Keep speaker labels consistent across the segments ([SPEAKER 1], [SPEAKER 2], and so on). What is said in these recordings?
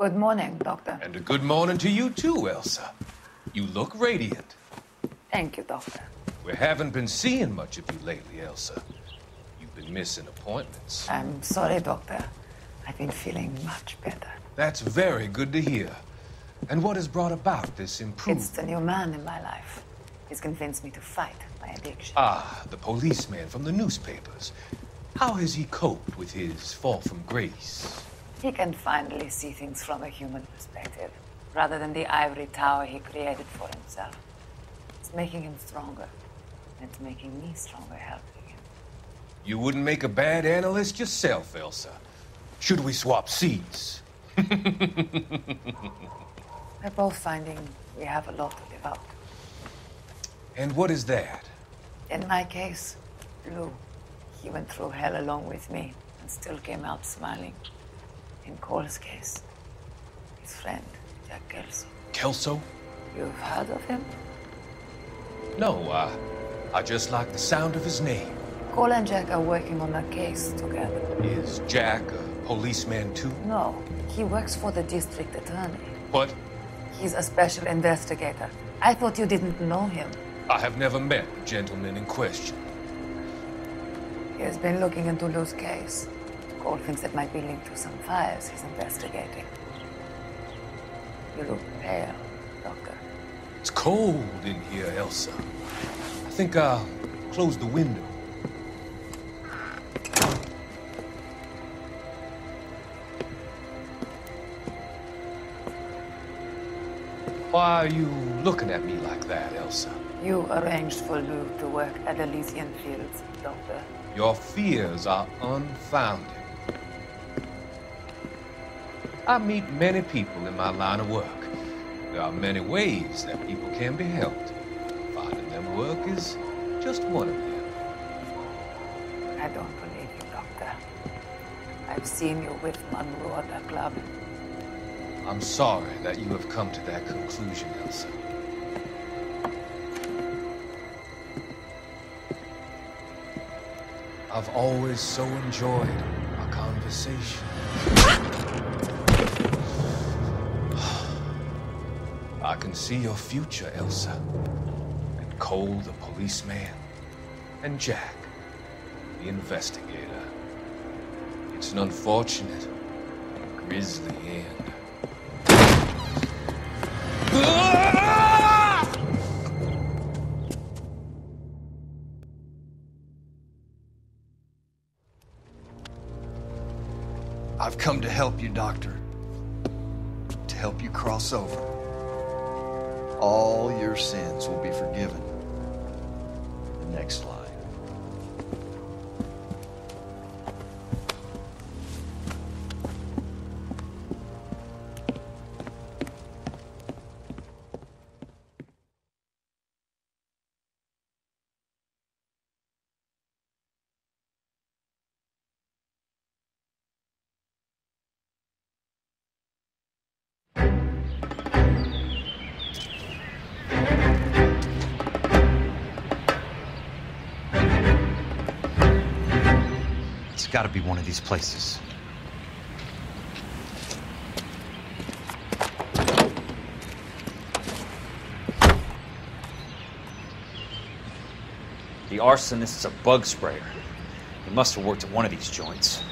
[SPEAKER 1] Good morning, Doctor.
[SPEAKER 2] And a good morning to you too, Elsa. You look radiant.
[SPEAKER 1] Thank you, Doctor.
[SPEAKER 2] We haven't been seeing much of you lately, Elsa. You've been missing appointments.
[SPEAKER 1] I'm sorry, Doctor. I've been feeling much better.
[SPEAKER 2] That's very good to hear. And what has brought about this improvement?
[SPEAKER 1] It's the new man in my life. He's convinced me to fight my addiction.
[SPEAKER 2] Ah, the policeman from the newspapers. How has he coped with his fall from grace?
[SPEAKER 1] He can finally see things from a human perspective, rather than the ivory tower he created for himself. It's making him stronger, and it's making me stronger helping him.
[SPEAKER 2] You wouldn't make a bad analyst yourself, Elsa. Should we swap seats?
[SPEAKER 1] We're both finding we have a lot to live out.
[SPEAKER 2] And what is that?
[SPEAKER 1] In my case, Lou. He went through hell along with me and still came out smiling. In Cole's case, his friend, Jack Kelso.
[SPEAKER 2] Kelso?
[SPEAKER 1] You've heard of him?
[SPEAKER 2] No, I just like the sound of his name.
[SPEAKER 1] Cole and Jack are working on a case together.
[SPEAKER 2] Is Jack a policeman too?
[SPEAKER 1] No, he works for the district attorney.
[SPEAKER 2] What?
[SPEAKER 1] He's a special investigator. I thought you didn't know him.
[SPEAKER 2] I have never met the gentleman in question.
[SPEAKER 1] He has been looking into Lou's case. Cole thinks it might be linked to some files he's investigating. You look pale, Doctor.
[SPEAKER 2] It's cold in here, Elsa. I think I'll close the window. Why are you looking at me like that, Elsa?
[SPEAKER 1] You arranged for Lou to work at Elysian Fields, Doctor.
[SPEAKER 2] Your fears are unfounded. I meet many people in my line of work. There are many ways that people can be helped. Finding them work is just one of them.
[SPEAKER 1] I don't believe you, Doctor. I've seen you with Monroe at the club.
[SPEAKER 2] I'm sorry that you have come to that conclusion, Elsa. I've always so enjoyed our conversation. I can see your future, Elsa. And Cole, the policeman, and Jack, the investigator. It's an unfortunate and grisly end.
[SPEAKER 3] I've come to help you, Doctor. To help you cross over. All your sins will be forgiven. The next line.
[SPEAKER 4] It's got to be one of these places. The arsonist is a bug sprayer. He must have worked at one of these joints.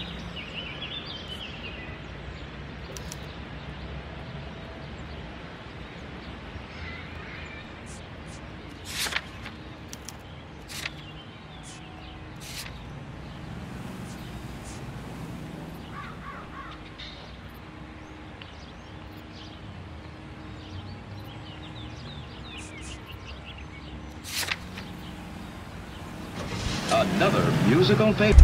[SPEAKER 5] Another musical paper.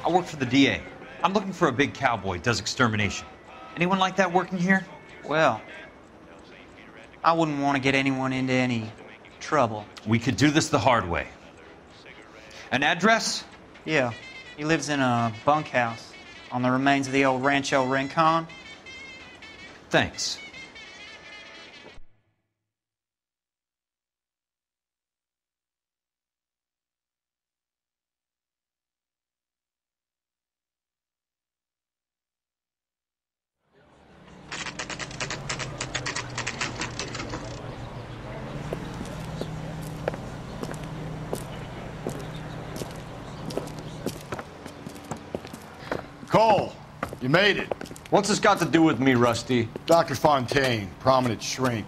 [SPEAKER 4] I work for the DA. I'm looking for a big cowboy, does extermination. Anyone like that working here?
[SPEAKER 6] Well, I wouldn't want to get anyone into any trouble.
[SPEAKER 4] We could do this the hard way. An address?
[SPEAKER 6] Yeah, he lives in a bunkhouse on the remains of the old Rancho Rincon.
[SPEAKER 4] Thanks.
[SPEAKER 7] Cole, you made it.
[SPEAKER 8] What's this got to do with me, Rusty?
[SPEAKER 7] Dr. Fontaine, prominent shrink,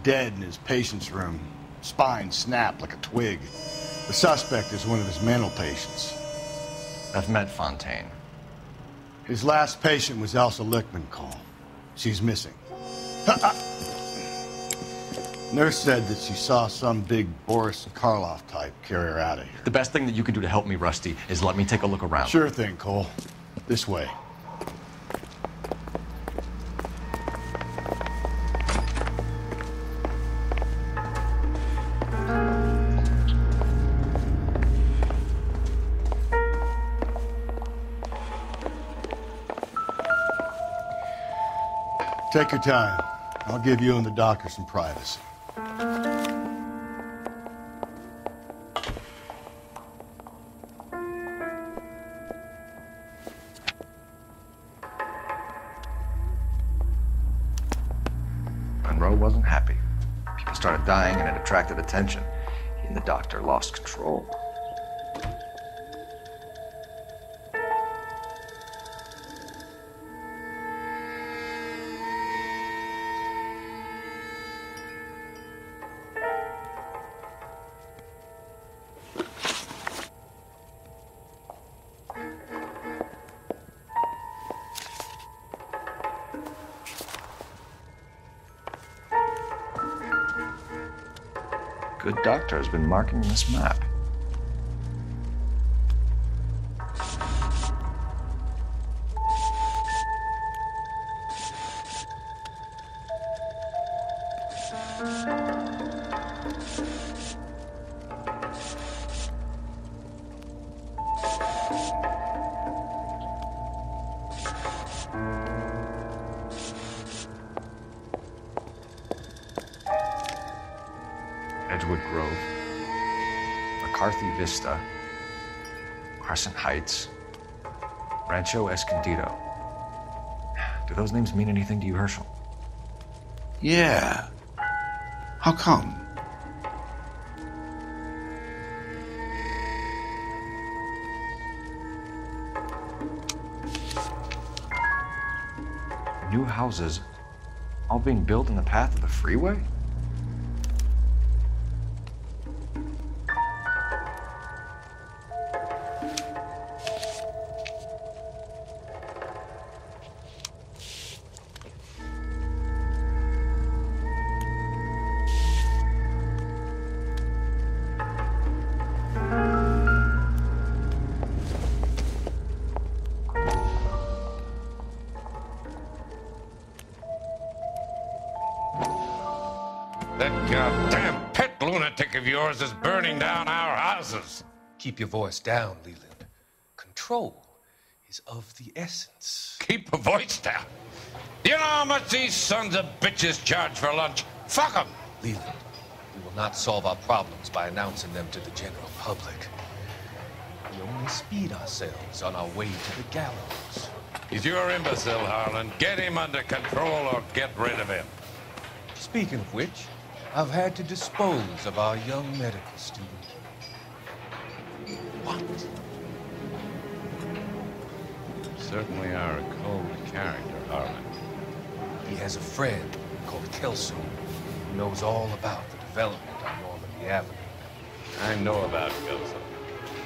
[SPEAKER 7] dead in his patient's room, spine snapped like a twig. The suspect is one of his mental patients.
[SPEAKER 8] I've met Fontaine.
[SPEAKER 7] His last patient was Elsa Lichtman, Cole. She's missing. Nurse said that she saw some big Boris Karloff type carry her out of here.
[SPEAKER 8] The best thing that you can do to help me, Rusty, is let me take a look around.
[SPEAKER 7] Sure thing, Cole. This way. Take your time. I'll give you and the doctor some privacy.
[SPEAKER 8] Monroe wasn't happy. People started dying and it attracted attention. He and the doctor lost control. Good doctor has been marking this map. Edgewood Grove, McCarthy Vista, Crescent Heights, Rancho Escondido. Do those names mean anything to you, Herschel?
[SPEAKER 9] Yeah. How come?
[SPEAKER 8] New houses, all being built in the path of the freeway?
[SPEAKER 10] That goddamn pet lunatic of yours is burning down our houses.
[SPEAKER 2] Keep your voice down, Leland. Control is of the essence.
[SPEAKER 10] Keep your voice down. You know how much these sons of bitches charge for lunch? Fuck them.
[SPEAKER 2] Leland, we will not solve our problems by announcing them to the general public. We only speed ourselves on our way to the gallows.
[SPEAKER 10] He's your imbecile, Harlan. Get him under control or get rid of him.
[SPEAKER 2] Speaking of which, I've had to dispose of our young medical student. What?
[SPEAKER 10] Certainly are a cold character, Harlan.
[SPEAKER 2] He has a friend called Kelso who knows all about the development on Normandy Avenue.
[SPEAKER 10] I know about Kelso.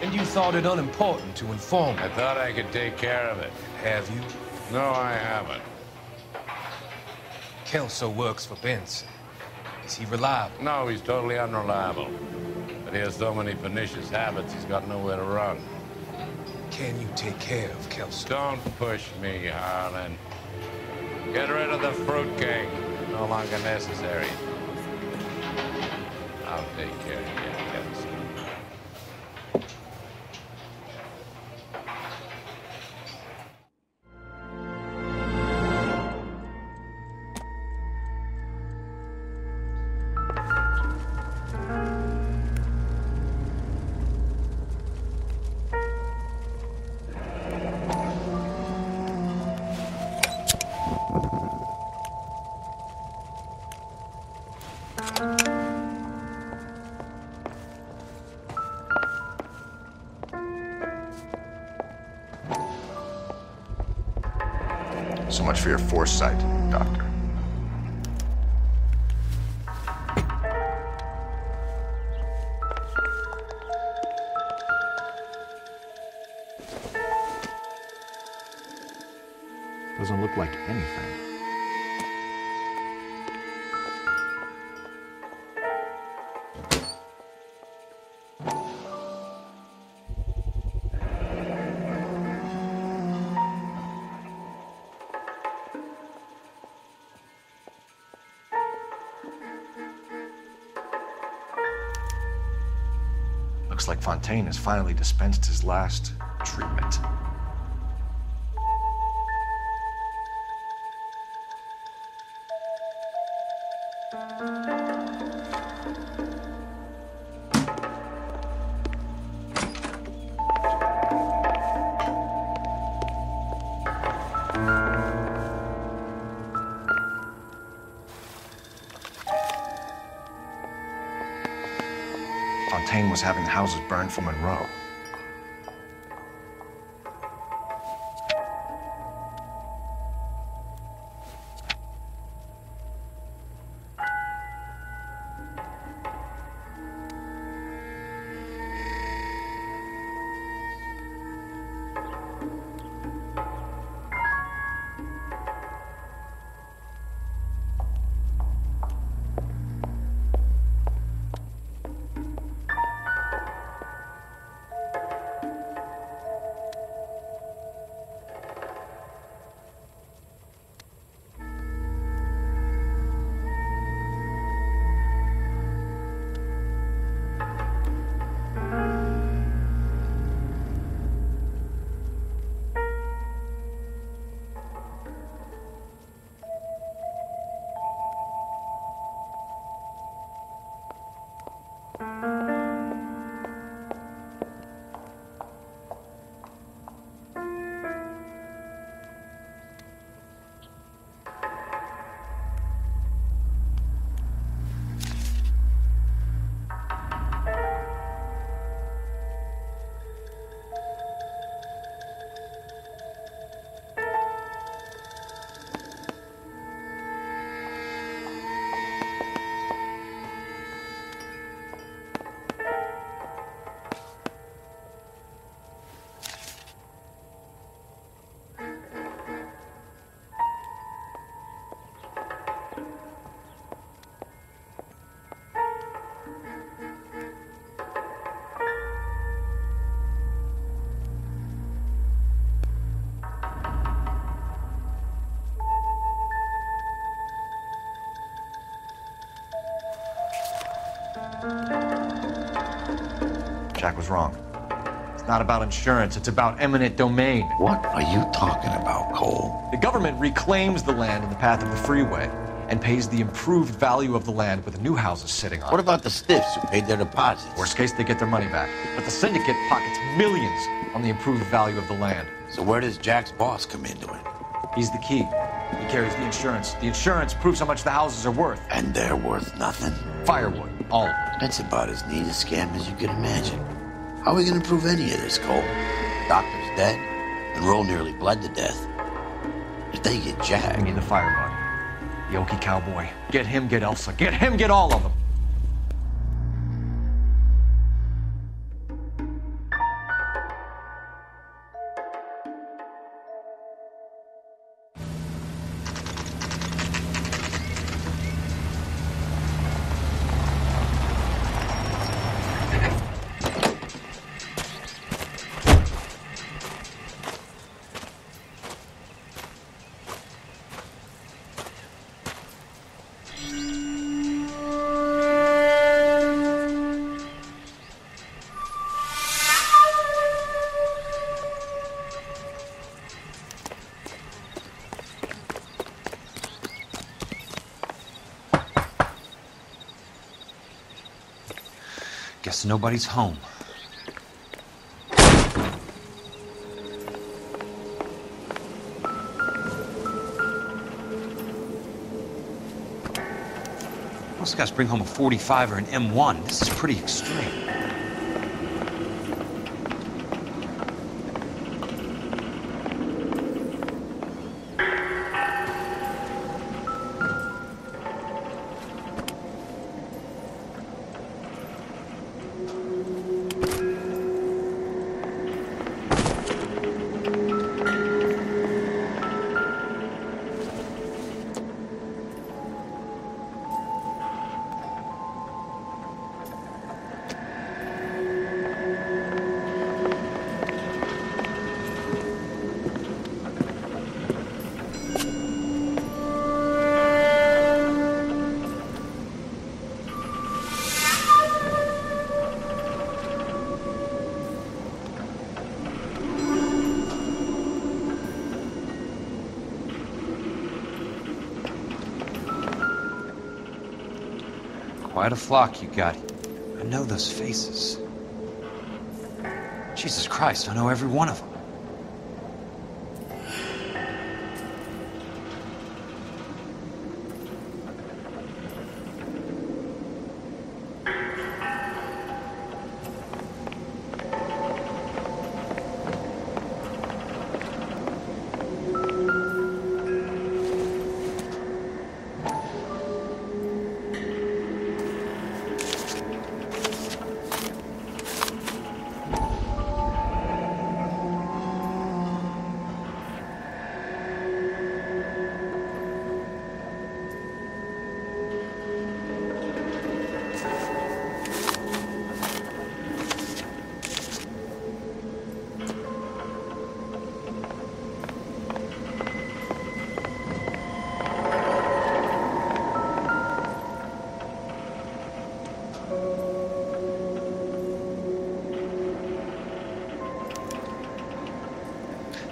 [SPEAKER 2] And you thought it unimportant to inform me.
[SPEAKER 10] I thought I could take care of it.
[SPEAKER 2] Have you?
[SPEAKER 10] No, I haven't.
[SPEAKER 2] Kelso works for Benson. Is he reliable?
[SPEAKER 10] No, he's totally unreliable. But he has so many pernicious habits, he's got nowhere to run.
[SPEAKER 2] can you take care of Kelso?
[SPEAKER 10] Don't push me, Harlan. Get rid of the fruitcake. No longer necessary. I'll take care of you, Kelso.
[SPEAKER 8] So much for your foresight, Doctor. Doesn't look like anything. Looks like Fontaine has finally dispensed his last treatment. Fontaine was having the houses burned for Monroe. Jack was wrong. It's not about insurance, it's about eminent domain.
[SPEAKER 9] What are you talking about, Cole?
[SPEAKER 8] The government reclaims the land in the path of the freeway and pays the improved value of the land with the new houses sitting on it.
[SPEAKER 9] What about the stiffs who paid their deposits?
[SPEAKER 8] Worst case, they get their money back. But the syndicate pockets millions on the improved value of the land.
[SPEAKER 9] So where does Jack's boss come into it?
[SPEAKER 8] He's the key. He carries the insurance. The insurance proves how much the houses are worth.
[SPEAKER 9] And they're worth nothing?
[SPEAKER 8] Firewood, all of it.
[SPEAKER 9] That's about as neat a scam as you can imagine. How are we going to prove any of this, Cole? Doctor's dead, and Roll nearly bled to death. If they get Jack...
[SPEAKER 8] We need the firebug. The Okie cowboy. Get him, get Elsa. Get him, get all of them.
[SPEAKER 4] Guess nobody's home. Most guys bring home a 45 or an M1. This is pretty extreme. Quite a flock you got. I know those faces. Jesus Christ, I know every one of them.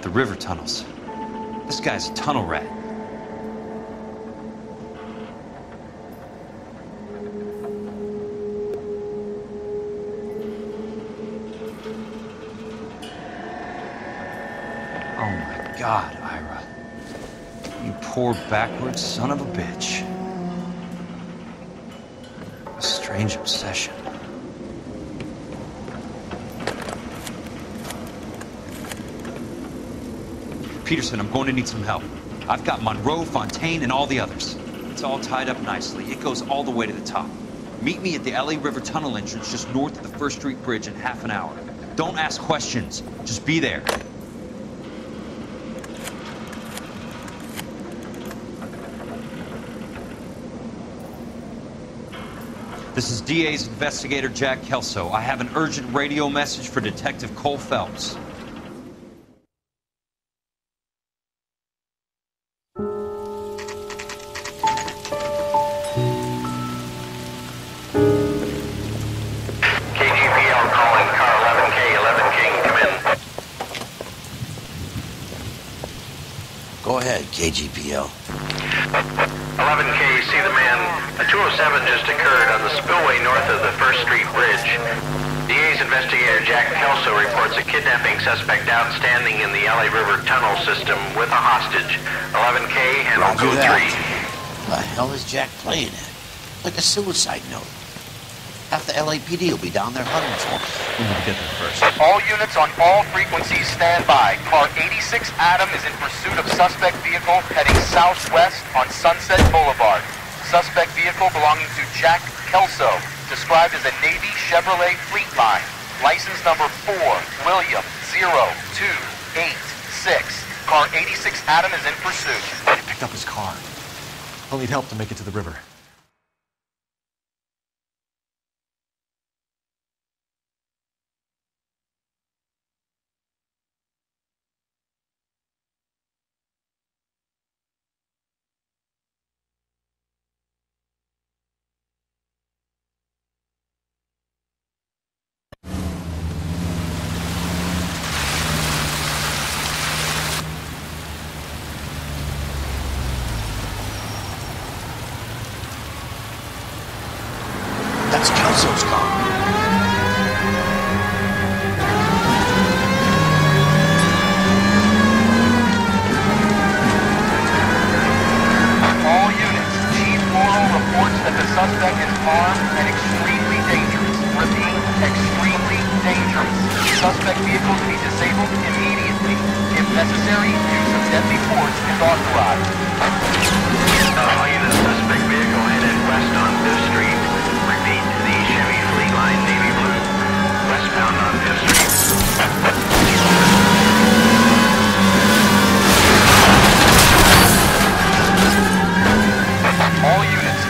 [SPEAKER 4] The river tunnels. This guy's a tunnel rat. Oh my God, Ira. You poor backwards son of a bitch. A strange obsession. Peterson, I'm going to need some help. I've got Monroe, Fontaine, and all the others. It's all tied up nicely. It goes all the way to the top. Meet me at the LA River Tunnel entrance just north of the First Street Bridge in half an hour. Don't ask questions. Just be there. This is DA's investigator, Jack Kelso. I have an urgent radio message for Detective Cole Phelps.
[SPEAKER 9] Go ahead, KGPL.
[SPEAKER 11] 11K, see the man. A 207 just occurred on the spillway north of the First Street Bridge. DA's investigator Jack Kelso reports a kidnapping suspect outstanding in the LA River tunnel system with a hostage. 11K, handle code 3.
[SPEAKER 9] The hell is Jack playing at? Like a suicide note. Half the LAPD will be down there hunting for him.
[SPEAKER 4] We need to get there first.
[SPEAKER 12] All units on all frequencies stand by. Car 86 Adam is in pursuit of suspect vehicle heading southwest on Sunset Boulevard. Suspect vehicle belonging to Jack Kelso, described as a Navy Chevrolet Fleetline. License number 4, William 0286. Car 86 Adam is in pursuit.
[SPEAKER 8] They picked up his car. He'll need help to make it to the river.
[SPEAKER 9] That's Kelso's car.
[SPEAKER 12] armed, and extremely dangerous. Repeat, extremely dangerous. Suspect vehicle to be disabled immediately. If necessary, use of deadly force is authorized.
[SPEAKER 11] All units, suspect vehicle headed west on 5th Street. Repeat, the Chevy Fleet Line Navy Blue. Westbound on 5th Street.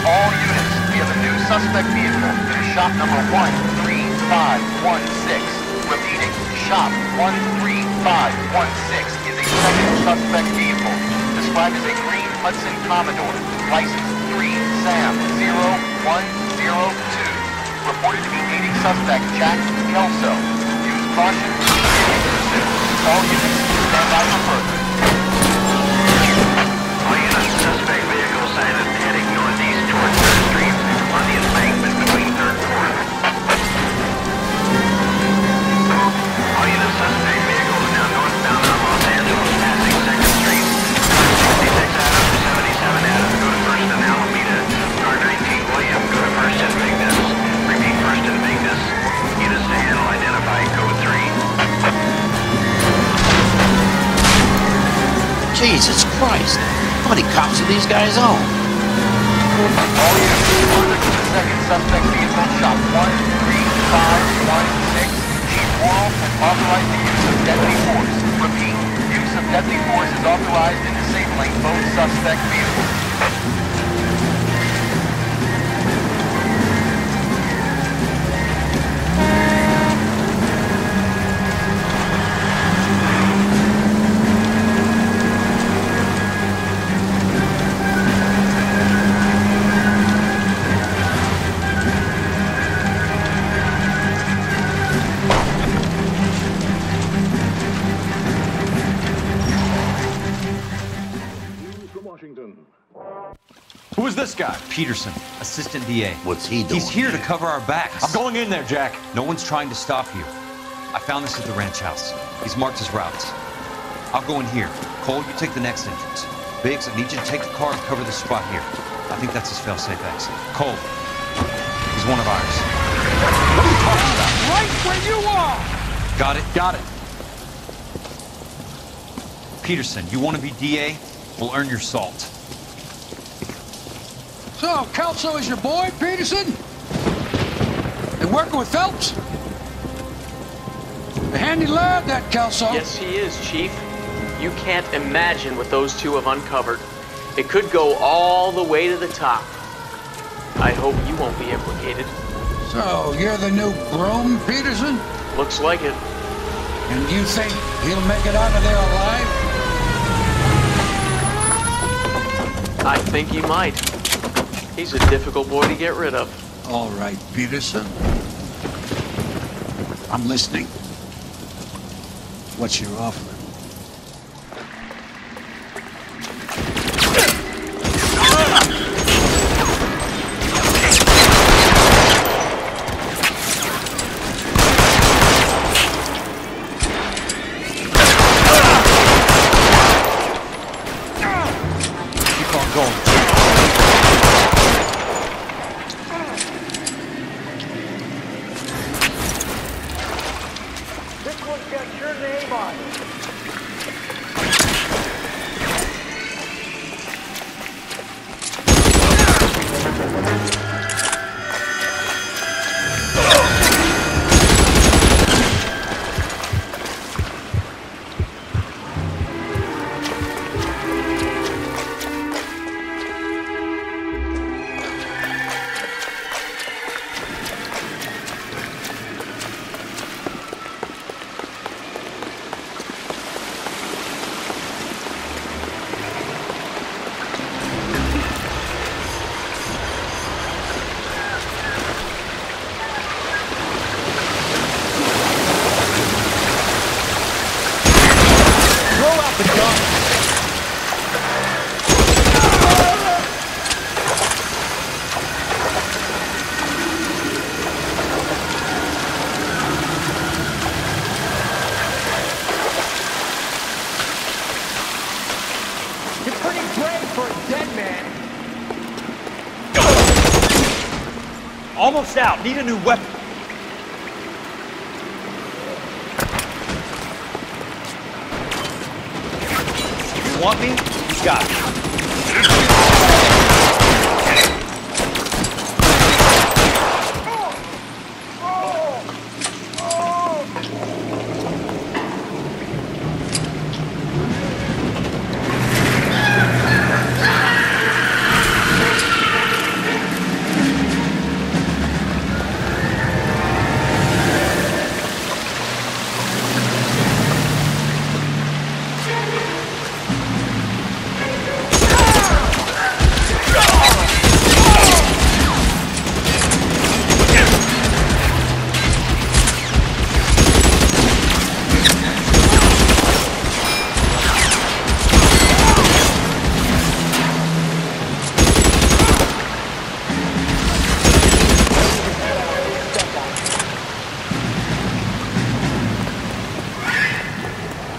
[SPEAKER 12] All units, we have a new suspect vehicle. Shop number 13516. Repeating, shop 13516 is a second suspect vehicle. Described as a green Hudson Commodore. License 3SAM0102. Reported to be aiding suspect Jack Kelso. Use caution. All units, stand by for further.
[SPEAKER 11] All units, suspect vehicle sighted heading northeast toward 3rd Street on the embankment between 3rd and 4th. All units, suspect vehicle is now northbound on Los Angeles, passing 2nd Street. 66 Adams, 77 Adams, go to 1st and Alameda. Car 19 William, go to 1st and Vignes. Repeat, 1st and Vignes. Units to handle, identify code 3.
[SPEAKER 9] Jesus Christ. How many cops do these guys own?
[SPEAKER 12] All units further to the second suspect vehicle, shop 13516. Chief Worrell has authorized the use of deadly force. Repeat, use of deadly force is authorized in disabling both suspect vehicles.
[SPEAKER 4] Who is this guy? Peterson, assistant DA.
[SPEAKER 9] What's he doing?
[SPEAKER 4] He's here to cover our backs.
[SPEAKER 8] I'm going in there, Jack.
[SPEAKER 4] No one's trying to stop you. I found this at the ranch house. He's marked his routes. I'll go in here. Cole, you take the next entrance. Biggs, I need you to take the car and cover the spot here. I think that's his fail-safe exit. Cole, he's one of ours.
[SPEAKER 8] What are you talking about?
[SPEAKER 13] Right where you are!
[SPEAKER 4] Got it?
[SPEAKER 8] Got it.
[SPEAKER 4] Peterson, you want to be DA? We'll earn your salt.
[SPEAKER 13] So, Kelso is your boy, Peterson? Been working with Phelps? A handy lad, that Kelso.
[SPEAKER 14] Yes, he is, Chief. You can't imagine what those two have uncovered. It could go all the way to the top. I hope you won't be implicated.
[SPEAKER 13] So, you're the new broom, Peterson?
[SPEAKER 14] Looks like it.
[SPEAKER 13] And you think he'll make it out of there alive?
[SPEAKER 14] I think he might. He's a difficult boy to get rid of.
[SPEAKER 13] All right, Peterson. I'm listening. What's your offer?
[SPEAKER 8] Keep on going.
[SPEAKER 13] This one's got your name on it.
[SPEAKER 4] Almost out. Need a new weapon. You want me? You got it.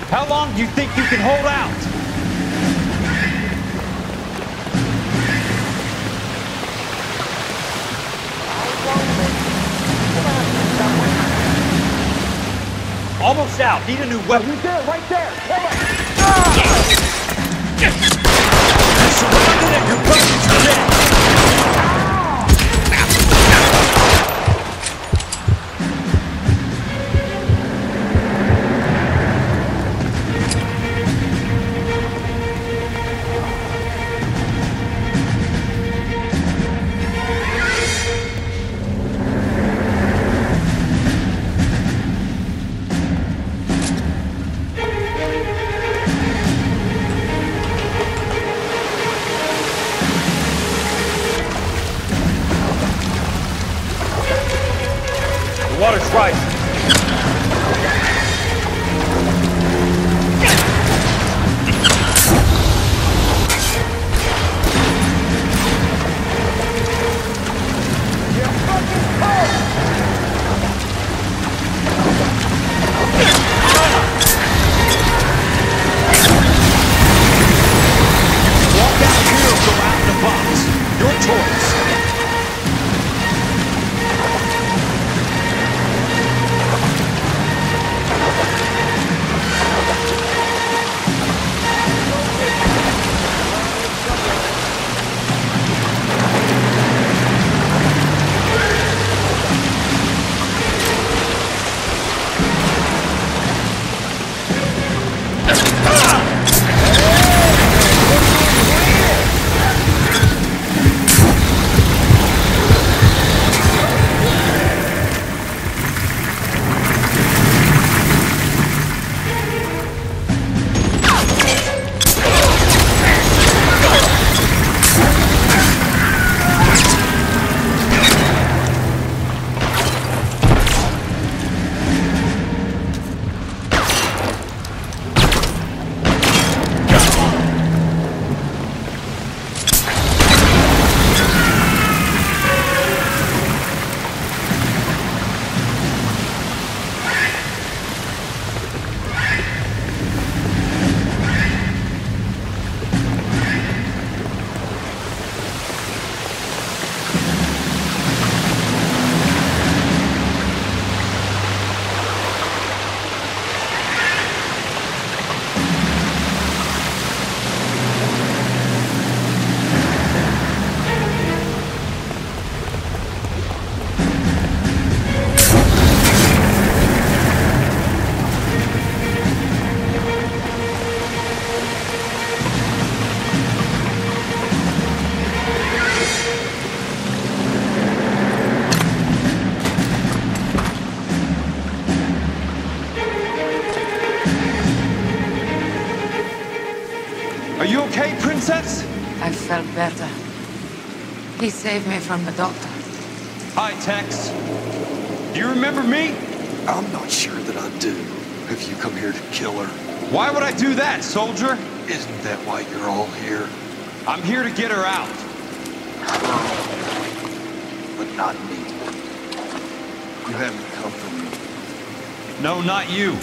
[SPEAKER 4] How long do you think you can hold out? Almost out. Need a new weapon.
[SPEAKER 15] He's there, right there.
[SPEAKER 4] You're surrounded and your buddies are dead. Water's rising. Walk out here or go out in the box. Your choice. Are you okay, Princess?
[SPEAKER 1] I felt better. He saved me from the doctor.
[SPEAKER 4] Hi, Tex. Do you remember me?
[SPEAKER 3] I'm not sure that I do. Have you come here to kill her?
[SPEAKER 4] Why would I do that, soldier?
[SPEAKER 3] Isn't that why you're all here?
[SPEAKER 4] I'm here to get her out.
[SPEAKER 3] But not me. You haven't come for me.
[SPEAKER 4] No, not you.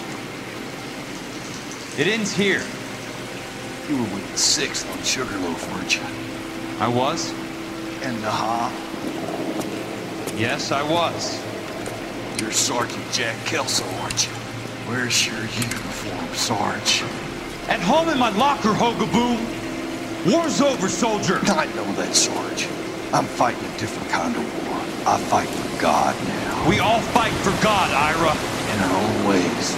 [SPEAKER 4] It ends here.
[SPEAKER 3] You were with the 6th on Sugarloaf, weren't you?
[SPEAKER 4] I was?
[SPEAKER 3] And the Ha?
[SPEAKER 4] Yes, I was.
[SPEAKER 3] You're Sergeant Jack Kelso, aren't you? Where's your uniform, Sarge?
[SPEAKER 4] At home in my locker, Hogaboom. War's over, soldier.
[SPEAKER 3] I know that, Sarge. I'm fighting a different kind of war. I fight for God now.
[SPEAKER 4] We all fight for God, Ira.
[SPEAKER 3] In our own ways.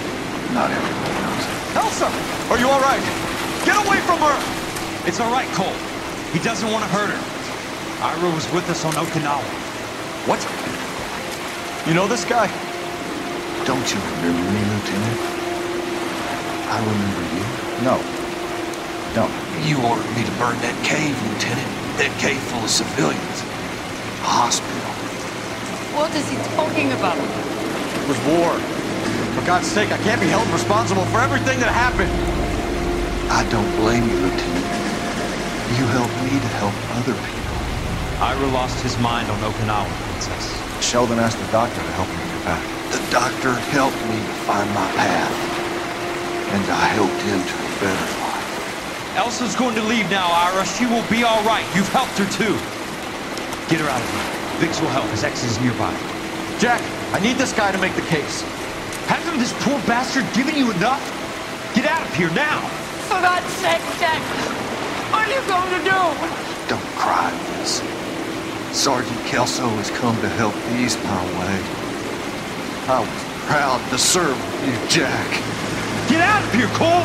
[SPEAKER 3] Not everyone knows it.
[SPEAKER 4] Elsa, are you all right? Get away from her! It's all right, Cole. He doesn't want to hurt her. Ira was with us on Okinawa.
[SPEAKER 3] What? You know this guy? Don't you remember me, Lieutenant? I remember you. No. Don't. You ordered me to burn that cave, Lieutenant. That cave full of civilians. A hospital.
[SPEAKER 1] What is he talking about?
[SPEAKER 3] It was war. For God's sake, I can't be held responsible for everything that happened. I don't blame you, Lieutenant. You helped me to help other people.
[SPEAKER 4] Ira lost his mind on Okinawa, Princess.
[SPEAKER 3] Sheldon asked the doctor to help him get back. The doctor helped me to find my path. And I helped him to a better life.
[SPEAKER 4] Elsa's going to leave now, Ira. She will be all right. You've helped her, too. Get her out of here. Vix will help. His ex is nearby.
[SPEAKER 3] Jack, I need this guy to make the case.
[SPEAKER 4] Hasn't this poor bastard given you enough? Get out of here now.
[SPEAKER 1] For God's sake, Jack. What are you going to do?
[SPEAKER 3] Don't cry, Liz. Sergeant Kelso has come to help ease my way. I was proud to serve you, Jack.
[SPEAKER 4] Get out of here, Cole!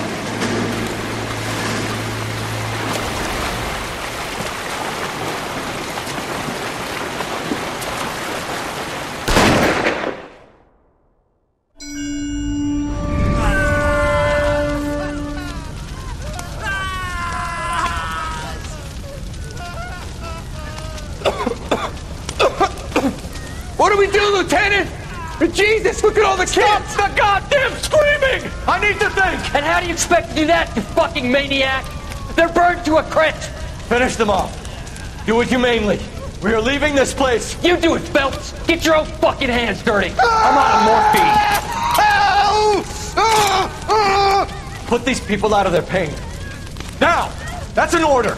[SPEAKER 3] What do we do, Lieutenant? Jesus, look at all the kids! Stop the goddamn screaming! I need to think!
[SPEAKER 14] And how do you expect to do that, you fucking maniac? They're burned to a crisp!
[SPEAKER 3] Finish them off. Do it humanely. We are leaving this place.
[SPEAKER 14] You do it, Phelps! Get your own fucking hands dirty! I'm out of morphine!
[SPEAKER 3] Put these people out of their pain. Now! That's an order!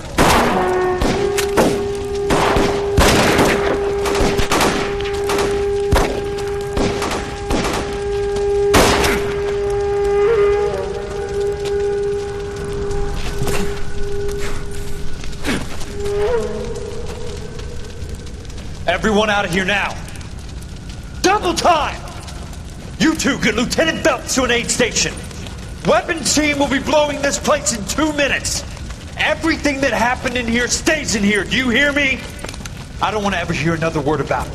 [SPEAKER 4] Everyone out of here now. Double time! You two get Lieutenant Phelps to an aid station. Weapons team will be blowing this place in 2 minutes. Everything that happened in here stays in here. Do you hear me? I don't want to ever hear another word about it.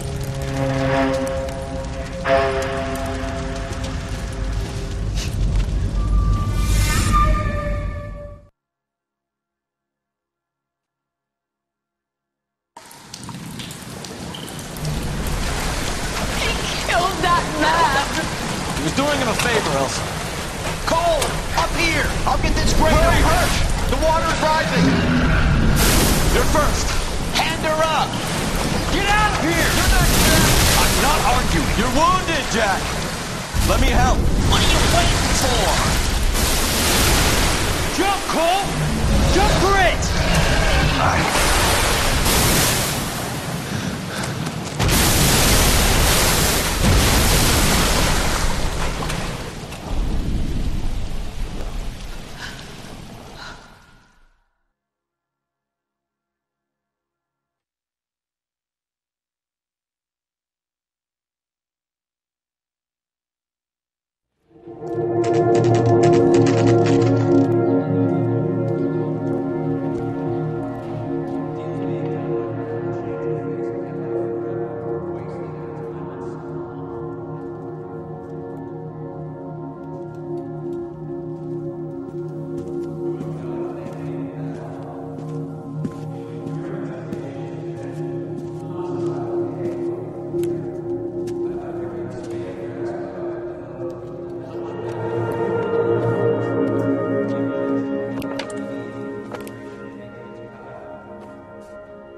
[SPEAKER 3] He was doing him a favor, Elsa. Cole, up here! I'll get this grader hurt! The water's rising! You're first! Hand her up! Get out of here! You're not Jack! I'm not arguing. You're wounded, Jack! Let me help. What are you waiting for?
[SPEAKER 4] Jump, Cole! Jump for it!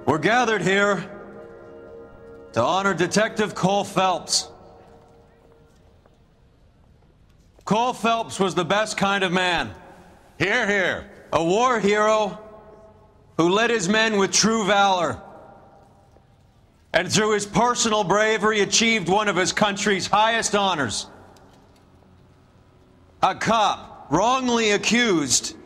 [SPEAKER 4] We're gathered here to honor Detective Cole Phelps. Cole Phelps was the best kind of man. Hear, hear. A war hero who led his men with true valor. and through his personal bravery achieved one of his country's highest honors. A cop wrongly accused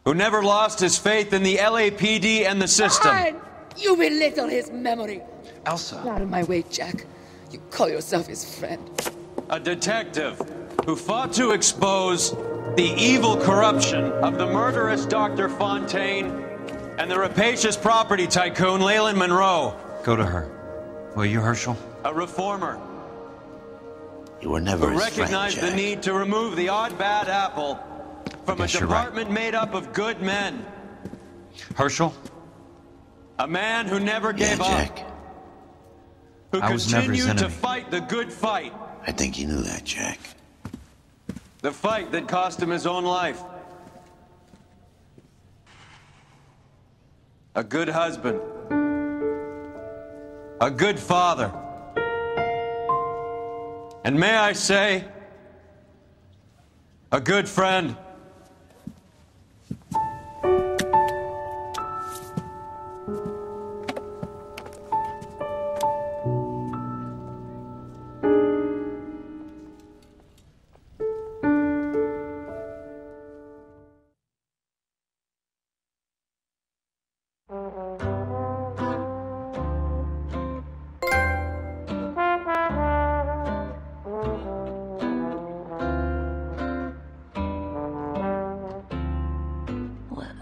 [SPEAKER 4] who never lost his faith in the LAPD and the system.
[SPEAKER 15] Fine. You belittle his memory.
[SPEAKER 4] Elsa.
[SPEAKER 15] Get out of my way, Jack. You call yourself his friend.
[SPEAKER 4] A detective who fought to expose the evil corruption of the murderous Dr. Fontaine and the rapacious property tycoon Leyland Monroe. Go to her. Will you, Herschel? A reformer.
[SPEAKER 9] You were never
[SPEAKER 4] who
[SPEAKER 9] his friend,
[SPEAKER 4] recognized
[SPEAKER 9] Jack.
[SPEAKER 4] the need to remove the odd bad apple from a department made up of good men. Herschel? A man who never gave
[SPEAKER 9] Jack.
[SPEAKER 4] up. Who
[SPEAKER 9] I was never his
[SPEAKER 4] continued to
[SPEAKER 9] enemy.
[SPEAKER 4] fight the good fight.
[SPEAKER 9] I think you knew that, Jack.
[SPEAKER 4] The fight that cost him his own life. A good husband. A good father. And may I say, a good friend.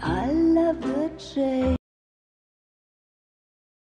[SPEAKER 16] I love the chase.